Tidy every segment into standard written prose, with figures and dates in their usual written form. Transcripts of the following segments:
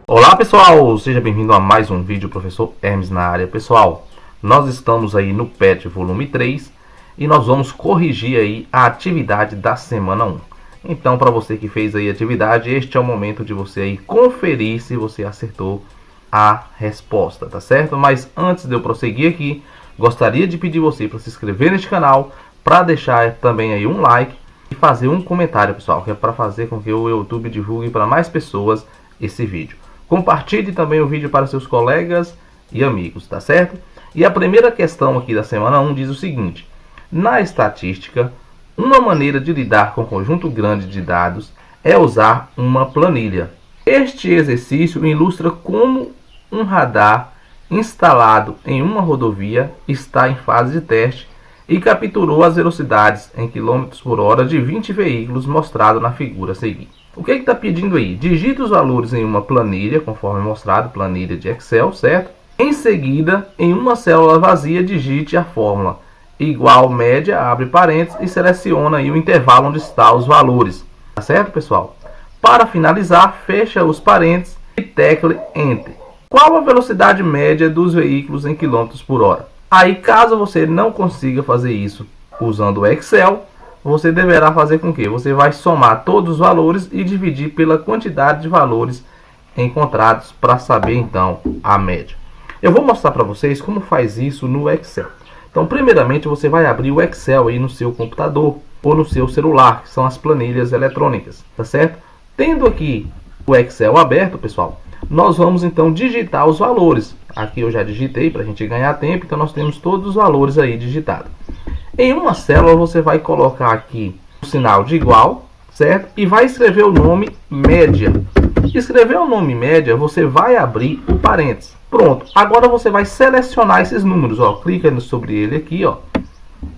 Olá pessoal, seja bem-vindo a mais um vídeo, professor Hermes na área. Pessoal, nós estamos aí no PET volume 3 e nós vamos corrigir aí a atividade da semana 1. Então, para você que fez aí a atividade, este é o momento de você aí conferir se você acertou a resposta, tá certo? Mas antes de eu prosseguir aqui, gostaria de pedir você para se inscrever neste canal, para deixar também aí um like e fazer um comentário, pessoal, que é para fazer com que o YouTube divulgue para mais pessoas esse vídeo. Compartilhe também o vídeo para seus colegas e amigos, tá certo? E a primeira questão aqui da semana 1 diz o seguinte: na estatística, uma maneira de lidar com um conjunto grande de dados é usar uma planilha. Este exercício ilustra como um radar instalado em uma rodovia está em fase de teste e capturou as velocidades em km por hora de 20 veículos mostrado na figura a seguir. O que está pedindo aí? Digite os valores em uma planilha, conforme mostrado, planilha de Excel, certo? Em seguida, em uma célula vazia, digite a fórmula igual média, abre parênteses e seleciona aí o intervalo onde estão os valores. Tá certo, pessoal? Para finalizar, fecha os parênteses e tecle Enter. Qual a velocidade média dos veículos em km por hora? Aí, caso você não consiga fazer isso usando o Excel, você deverá fazer com que você vai somar todos os valores e dividir pela quantidade de valores encontrados para saber então a média. Eu vou mostrar para vocês como faz isso no Excel. Então, primeiramente, você vai abrir o Excel aí no seu computador ou no seu celular, que são as planilhas eletrônicas, tá certo? Tendo aqui o Excel aberto, pessoal, nós vamos então digitar os valores. Aqui eu já digitei para a gente ganhar tempo, então nós temos todos os valores aí digitados. Em uma célula você vai colocar aqui o sinal de igual, certo? E vai escrever o nome média. Escrever o nome média, você vai abrir o parênteses. Pronto, agora você vai selecionar esses números, ó. Clica sobre ele aqui, ó,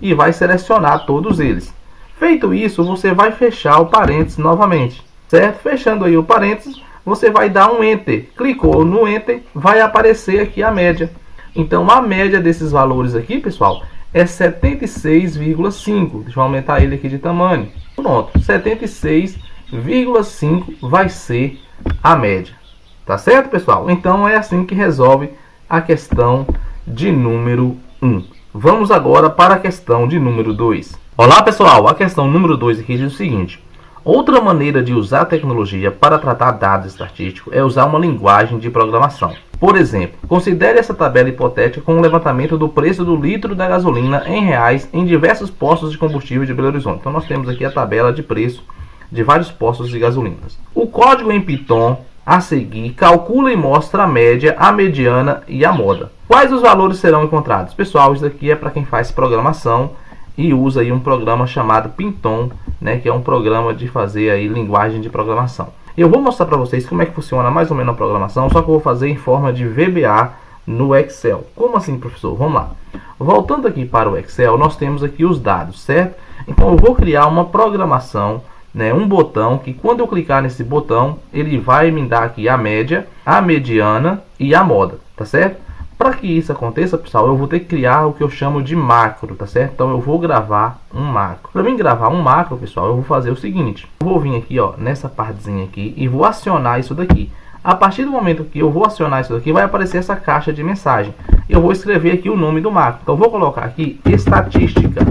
e vai selecionar todos eles. Feito isso, você vai fechar o parênteses novamente, certo? Fechando aí o parênteses, você vai dar um Enter. Clicou no Enter, vai aparecer aqui a média. Então, a média desses valores aqui, pessoal, é 76,5. Deixa eu aumentar ele aqui de tamanho. Pronto, 76,5 vai ser a média. Tá certo, pessoal? Então é assim que resolve a questão de número 1. Vamos agora para a questão de número 2. Olá, pessoal! A questão número 2 aqui diz o seguinte: outra maneira de usar a tecnologia para tratar dados estatísticos é usar uma linguagem de programação. Por exemplo, considere essa tabela hipotética com o levantamento do preço do litro da gasolina em reais em diversos postos de combustível de Belo Horizonte. Então nós temos aqui a tabela de preço de vários postos de gasolinas. O código em Python a seguir calcula e mostra a média, a mediana e a moda. Quais os valores serão encontrados? Pessoal, isso aqui é para quem faz programação e usa aí um programa chamado Python, né, que é um programa de fazer aí linguagem de programação. Eu vou mostrar para vocês como é que funciona mais ou menos a programação, só que eu vou fazer em forma de VBA no Excel. Como assim, professor? Vamos lá. Voltando aqui para o Excel, nós temos aqui os dados, certo? Então eu vou criar uma programação, né, um botão que quando eu clicar nesse botão, ele vai me dar aqui a média, a mediana e a moda, tá certo? Para que isso aconteça, pessoal, eu vou ter que criar o que eu chamo de macro, tá certo? Então eu vou gravar um macro. Para mim gravar um macro, pessoal, eu vou fazer o seguinte: eu vou vir aqui, ó, nessa partezinha aqui e vou acionar isso daqui. A partir do momento que eu vou acionar isso daqui, vai aparecer essa caixa de mensagem. Eu vou escrever aqui o nome do macro. Então eu vou colocar aqui estatística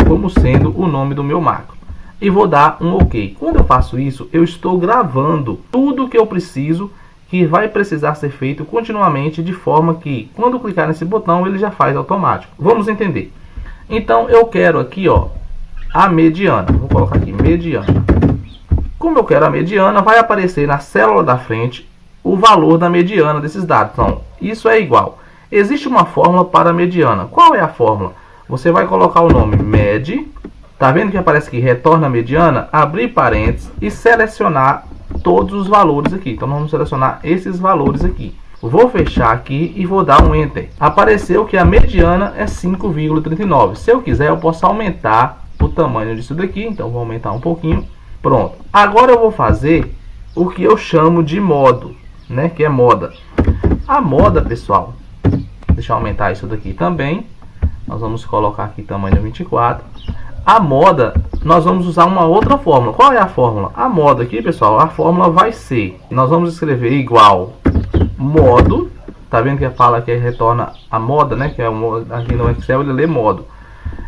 como sendo o nome do meu macro. E vou dar um OK. Quando eu faço isso, eu estou gravando tudo que eu preciso, que vai precisar ser feito continuamente, de forma que quando eu clicar nesse botão, ele já faz automático. Vamos entender. Então eu quero aqui, ó, a mediana. Vou colocar aqui mediana. Como eu quero a mediana, vai aparecer na célula da frente o valor da mediana desses dados. Então, isso é igual. Existe uma fórmula para a mediana. Qual é a fórmula? Você vai colocar o nome med. Tá vendo que aparece aqui retorna a mediana? Abrir parênteses e selecionar todos os valores aqui. Então vamos selecionar esses valores aqui. Vou fechar aqui e vou dar um Enter. Apareceu que a mediana é 5,39. Se eu quiser, eu posso aumentar o tamanho disso daqui. Então vou aumentar um pouquinho. Pronto. Agora eu vou fazer o que eu chamo de modo, né? Que é moda. A moda, pessoal, deixa eu aumentar isso daqui também. Nós vamos colocar aqui tamanho 24. A moda, nós vamos usar uma outra fórmula. Qual é a fórmula? A moda aqui, pessoal, a fórmula vai ser... Nós vamos escrever igual modo. Tá vendo que a fala aqui retorna a moda, né? Que é aqui no Excel ele lê modo.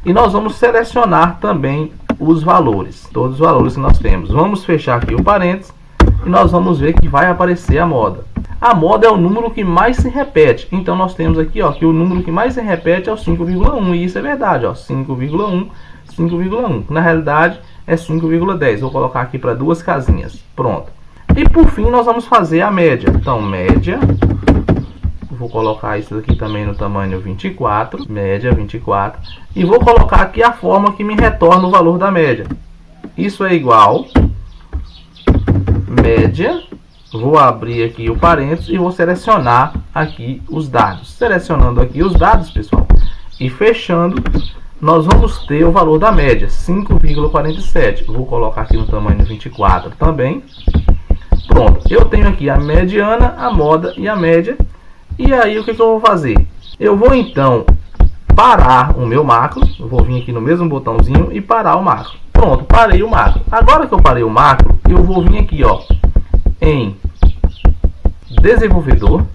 E nós vamos selecionar também os valores. Todos os valores que nós temos. Vamos fechar aqui o parênteses. E nós vamos ver que vai aparecer a moda. A moda é o número que mais se repete. Então nós temos aqui, ó, que o número que mais se repete é o 5,1. E isso é verdade, ó, 5,1, 5,1. Na realidade é 5,10. Vou colocar aqui para duas casinhas. Pronto. E por fim nós vamos fazer a média. Então média, vou colocar isso aqui também no tamanho 24. Média 24. E vou colocar aqui a forma que me retorna o valor da média. Isso é igual média. Vou abrir aqui o parênteses e vou selecionar aqui os dados. Selecionando aqui os dados, pessoal, e fechando, nós vamos ter o valor da média, 5,47. Vou colocar aqui no tamanho 24 também. Pronto, eu tenho aqui a mediana, a moda e a média. E aí o que eu vou fazer? Eu vou então parar o meu macro. Eu vou vir aqui no mesmo botãozinho e parar o macro. Pronto, parei o macro. Agora que eu parei o macro, eu vou vir aqui, ó, em desenvolvedor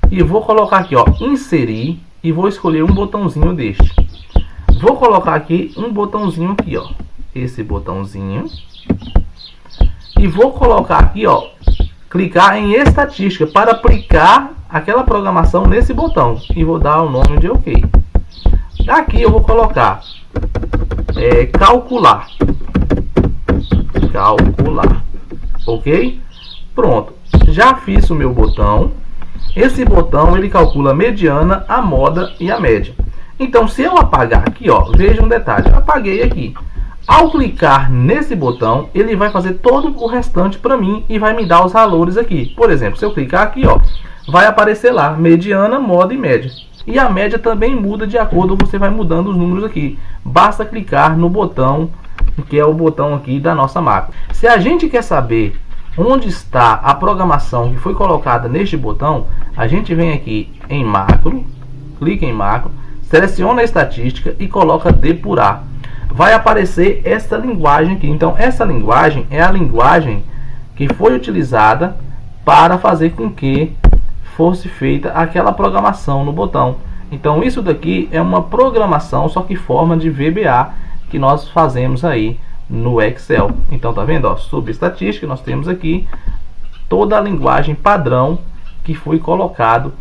e vou colocar aqui, ó, inserir, e vou escolher um botãozinho deste. Vou colocar aqui um botãozinho aqui, ó, esse botãozinho, e vou colocar aqui, ó, clicar em estatística para aplicar aquela programação nesse botão e vou dar o nome de OK. Aqui eu vou colocar calcular, OK? Pronto, já fiz o meu botão. Esse botão ele calcula a mediana, a moda e a média. Então se eu apagar aqui, ó, veja um detalhe, eu apaguei aqui. Ao clicar nesse botão, ele vai fazer todo o restante para mim e vai me dar os valores aqui. Por exemplo, se eu clicar aqui, ó, vai aparecer lá mediana, moda e média. E a média também muda de acordo, você vai mudando os números aqui. Basta clicar no botão, que é o botão aqui da nossa macro. Se a gente quer saber onde está a programação que foi colocada neste botão, a gente vem aqui em macro, clica em macro, seleciona a estatística e coloca depurar. Vai aparecer essa linguagem aqui. Então essa linguagem é a linguagem que foi utilizada para fazer com que fosse feita aquela programação no botão. Então isso daqui é uma programação, só que forma de VBA, que nós fazemos aí no Excel. Então tá vendo, ó, sobre estatística nós temos aqui toda a linguagem padrão que foi colocado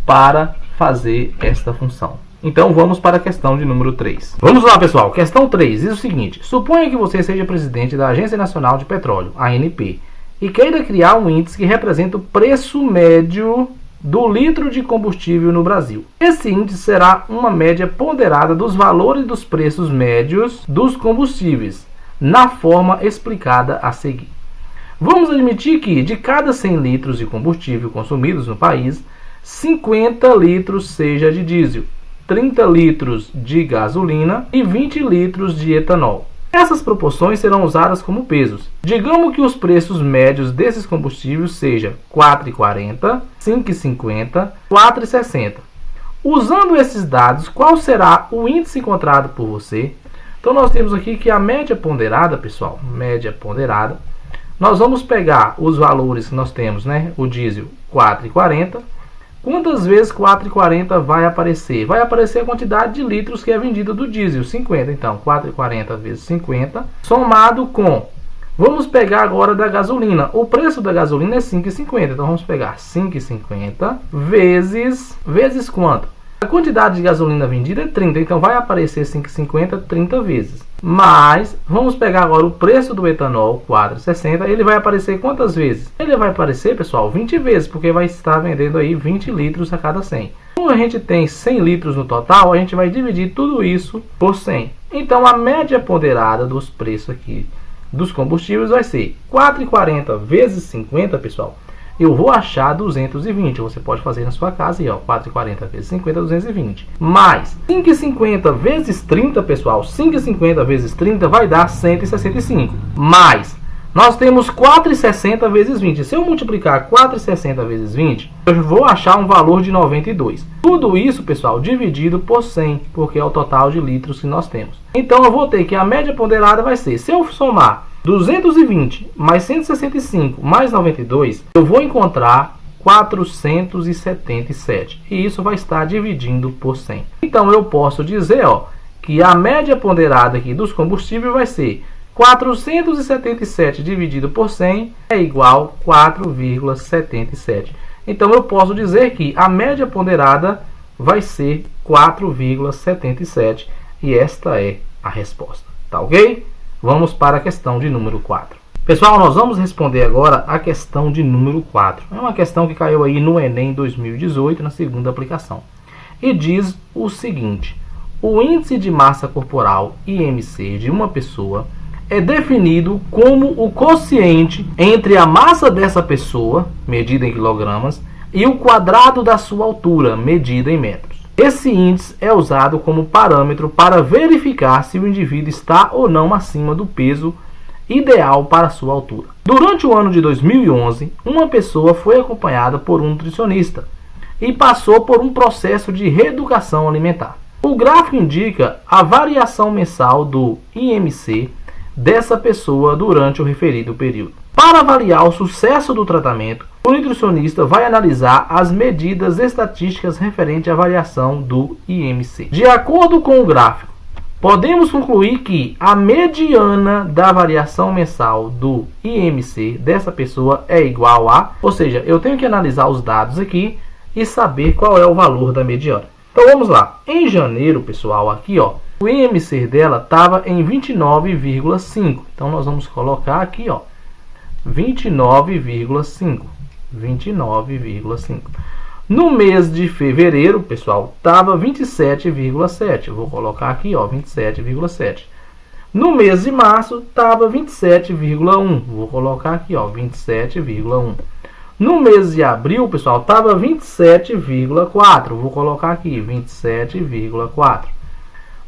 para fazer esta função. Então vamos para a questão de número 3. Vamos lá, pessoal. Questão 3 diz o seguinte: suponha que você seja presidente da Agência Nacional de Petróleo, ANP, e queira criar um índice que representa o preço médio do litro de combustível no Brasil. Esse índice será uma média ponderada dos valores dos preços médios dos combustíveis, na forma explicada a seguir. Vamos admitir que de cada 100 litros de combustível consumidos no país, 50 litros seja de diesel, 30 litros de gasolina e 20 litros de etanol. Essas proporções serão usadas como pesos. Digamos que os preços médios desses combustíveis sejam R$ 4,40, R$ 5,50, R$ 4,60. Usando esses dados, qual será o índice encontrado por você? Então nós temos aqui que a média ponderada, pessoal, média ponderada, nós vamos pegar os valores que nós temos, né? O diesel 4,40. Quantas vezes 4,40 vai aparecer? Vai aparecer a quantidade de litros que é vendida do diesel, 50. Então 4,40 vezes 50, somado com, vamos pegar agora da gasolina. O preço da gasolina é 5,50. Então vamos pegar 5,50 vezes quanto? A quantidade de gasolina vendida é 30, então vai aparecer 5,50 30 vezes. Mas, vamos pegar agora o preço do etanol, 4,60, ele vai aparecer quantas vezes? Ele vai aparecer, pessoal, 20 vezes, porque vai estar vendendo aí 20 litros a cada 100. Como a gente tem 100 litros no total, a gente vai dividir tudo isso por 100. Então, a média ponderada dos preços aqui dos combustíveis vai ser 4,40 vezes 50, pessoal. Eu vou achar 220, você pode fazer na sua casa aí, ó, 4,40 vezes 50, 220. Mais 5,50 vezes 30, pessoal, 5,50 vezes 30 vai dar 165. Mais Nós temos 4,60 vezes 20. Se eu multiplicar 4,60 vezes 20, eu vou achar um valor de 92. Tudo isso, pessoal, dividido por 100, porque é o total de litros que nós temos. Então, eu vou ter que a média ponderada vai ser, se eu somar 220 mais 165 mais 92, eu vou encontrar 477. E isso vai estar dividindo por 100. Então, eu posso dizer que a média ponderada aqui dos combustíveis vai ser 477 dividido por 100 é igual a 4,77. Então, eu posso dizer que a média ponderada vai ser 4,77. E esta é a resposta. Tá ok? Vamos para a questão de número 4. Pessoal, nós vamos responder agora a questão de número 4. É uma questão que caiu aí no Enem 2018, na segunda aplicação. E diz o seguinte: o índice de massa corporal, IMC, de uma pessoa é definido como o quociente entre a massa dessa pessoa, medida em quilogramas, e o quadrado da sua altura, medida em metros. Esse índice é usado como parâmetro para verificar se o indivíduo está ou não acima do peso ideal para a sua altura. Durante o ano de 2011, uma pessoa foi acompanhada por um nutricionista e passou por um processo de reeducação alimentar. O gráfico indica a variação mensal do IMC dessa pessoa durante o referido período. Para avaliar o sucesso do tratamento, o nutricionista vai analisar as medidas estatísticas referentes à variação do IMC. De acordo com o gráfico, podemos concluir que a mediana da variação mensal do IMC dessa pessoa é igual a... Ou seja, eu tenho que analisar os dados aqui e saber qual é o valor da mediana. Então vamos lá. Em janeiro, pessoal, aqui o IMC dela estava em 29,5. Então nós vamos colocar aqui 29,5. 29,5. No mês de fevereiro, pessoal, estava 27,7. Eu vou colocar aqui 27,7. No mês de março estava 27,1. Vou colocar aqui 27,1. No mês de abril, pessoal, estava 27,4. Vou colocar aqui 27,4.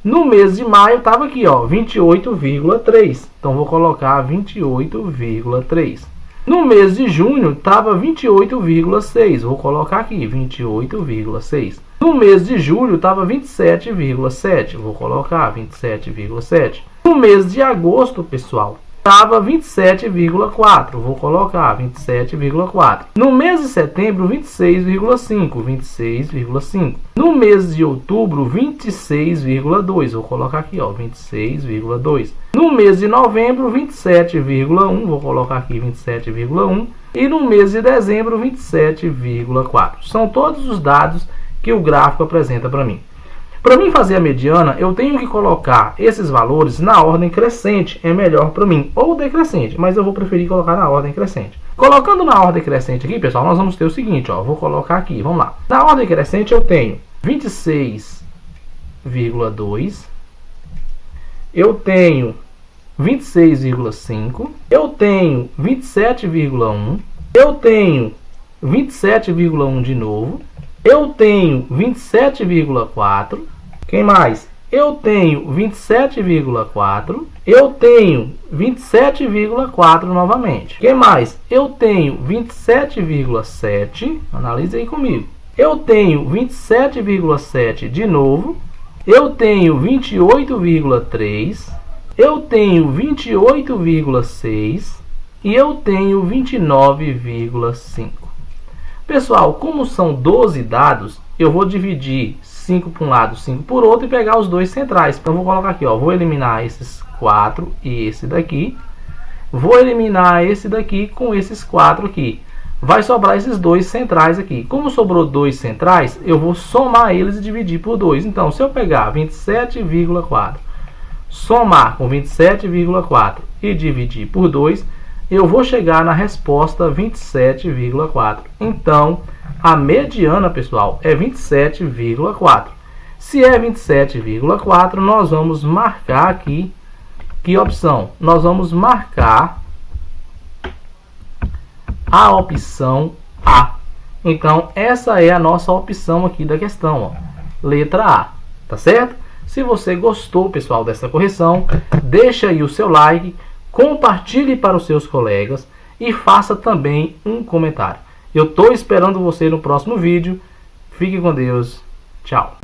No mês de maio estava aqui 28,3. Então vou colocar 28,3. No mês de junho estava 28,6. Vou colocar aqui 28,6. No mês de julho estava 27,7. Vou colocar 27,7. No mês de agosto, pessoal, estava 27,4. Vou colocar 27,4. No mês de setembro, 26,5. 26,5. No mês de outubro, 26,2. Vou colocar aqui 26,2. No mês de novembro, 27,1. Vou colocar aqui 27,1. E no mês de dezembro, 27,4. São todos os dados que o gráfico apresenta para mim. Para mim fazer a mediana, eu tenho que colocar esses valores na ordem crescente. É melhor para mim. Ou decrescente, mas eu vou preferir colocar na ordem crescente. Colocando na ordem crescente aqui, pessoal, nós vamos ter o seguinte. Vou colocar aqui, vamos lá. Na ordem crescente eu tenho 26,2. Eu tenho 26,5. Eu tenho 27,1. Eu tenho 27,1 de novo. Eu tenho 27,4. Quem mais? Eu tenho 27,4. Eu tenho 27,4 novamente. Quem mais? Eu tenho 27,7. Analise aí comigo. Eu tenho 27,7 de novo. Eu tenho 28,3. Eu tenho 28,6. E eu tenho 29,5. Pessoal, como são 12 dados, eu vou dividir 5 para um lado, 5 por outro e pegar os dois centrais. Então, eu vou colocar aqui, vou eliminar esses 4 e esse daqui. Vou eliminar esse daqui com esses 4 aqui. Vai sobrar esses dois centrais aqui. Como sobrou dois centrais, eu vou somar eles e dividir por 2. Então, se eu pegar 27,4, somar com 27,4 e dividir por 2, eu vou chegar na resposta 27,4. Então, a mediana, pessoal, é 27,4. Se é 27,4, nós vamos marcar aqui, que opção? Nós vamos marcar a opção A. Então, essa é a nossa opção aqui da questão, letra A. Tá certo? Se você gostou, pessoal, dessa correção, deixa aí o seu like, compartilhe para os seus colegas e faça também um comentário. Eu estou esperando você no próximo vídeo. Fique com Deus. Tchau.